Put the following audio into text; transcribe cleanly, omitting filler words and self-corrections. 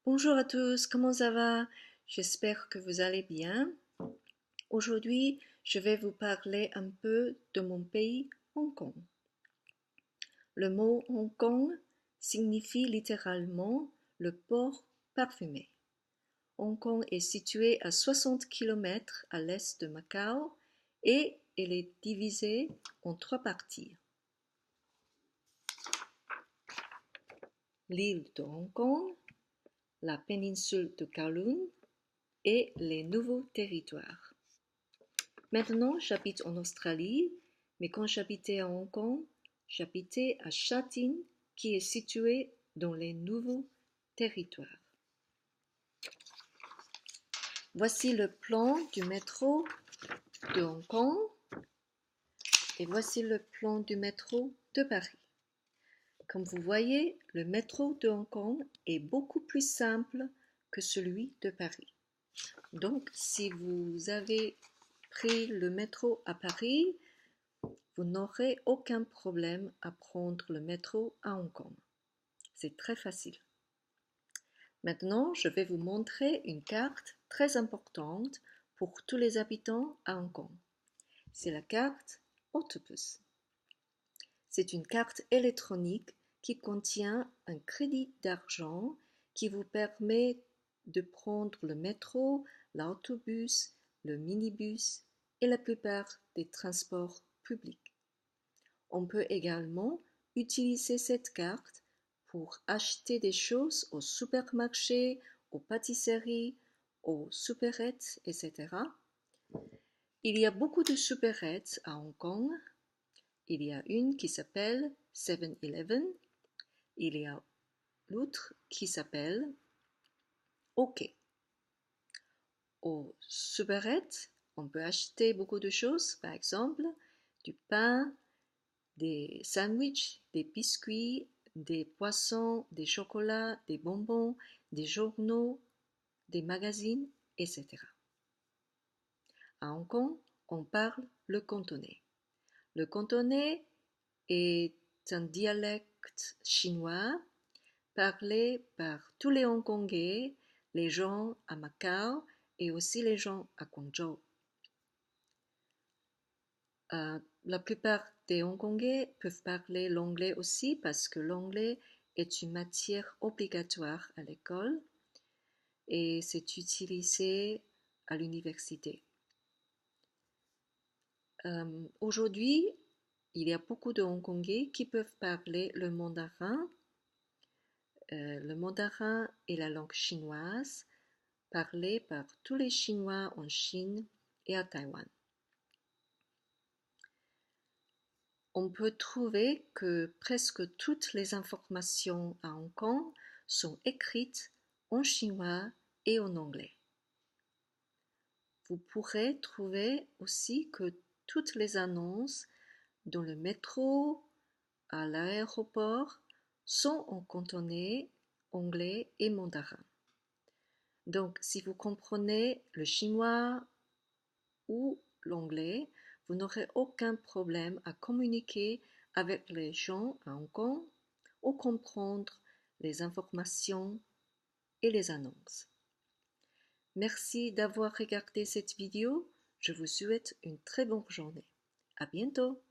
Bonjour à tous, comment ça va? J'espère que vous allez bien. Aujourd'hui, je vais vous parler un peu de mon pays, Hong Kong. Le mot Hong Kong signifie littéralement le port parfumé. Hong Kong est situé à 60 km à l'est de Macao et elle est divisée en trois parties. L'île de Hong Kong, la péninsule de Kowloon et les nouveaux territoires. Maintenant, j'habite en Australie, mais quand j'habitais à Hong Kong, j'habitais à Sha Tin, qui est situé dans les nouveaux territoires. Voici le plan du métro de Hong Kong et voici le plan du métro de Paris. Comme vous voyez, le métro de Hong Kong est beaucoup plus simple que celui de Paris. Donc, si vous avez pris le métro à Paris, vous n'aurez aucun problème à prendre le métro à Hong Kong. C'est très facile. Maintenant, je vais vous montrer une carte très importante pour tous les habitants à Hong Kong. C'est la carte Octopus. C'est une carte électronique qui contient un crédit d'argent qui vous permet de prendre le métro, l'autobus, le minibus et la plupart des transports publics. On peut également utiliser cette carte pour acheter des choses au supermarché, aux pâtisseries, aux supérettes, etc. Il y a beaucoup de supérettes à Hong Kong. Il y a une qui s'appelle 7-Eleven. Il y a l'autre qui s'appelle OK. Aux supérettes, on peut acheter beaucoup de choses, par exemple du pain, des sandwichs, des biscuits, des poissons, des chocolats, des bonbons, des journaux, des magazines, etc. À Hong Kong, on parle le cantonais. Le cantonais est un dialecte chinois parlé par tous les Hongkongais, les gens à Macao et aussi les gens à Guangzhou. La plupart des Hongkongais peuvent parler l'anglais aussi parce que l'anglais est une matière obligatoire à l'école et c'est utilisé à l'université. Aujourd'hui, il y a beaucoup de Hongkongais qui peuvent parler le mandarin. Le mandarin est la langue chinoise parlée par tous les Chinois en Chine et à Taïwan. On peut trouver que presque toutes les informations à Hong Kong sont écrites en chinois et en anglais. Vous pourrez trouver aussi que toutes les annonces dans le métro, à l'aéroport, sont en cantonais, anglais et mandarin. Donc, si vous comprenez le chinois ou l'anglais, vous n'aurez aucun problème à communiquer avec les gens à Hong Kong ou comprendre les informations et les annonces. Merci d'avoir regardé cette vidéo. Je vous souhaite une très bonne journée. À bientôt!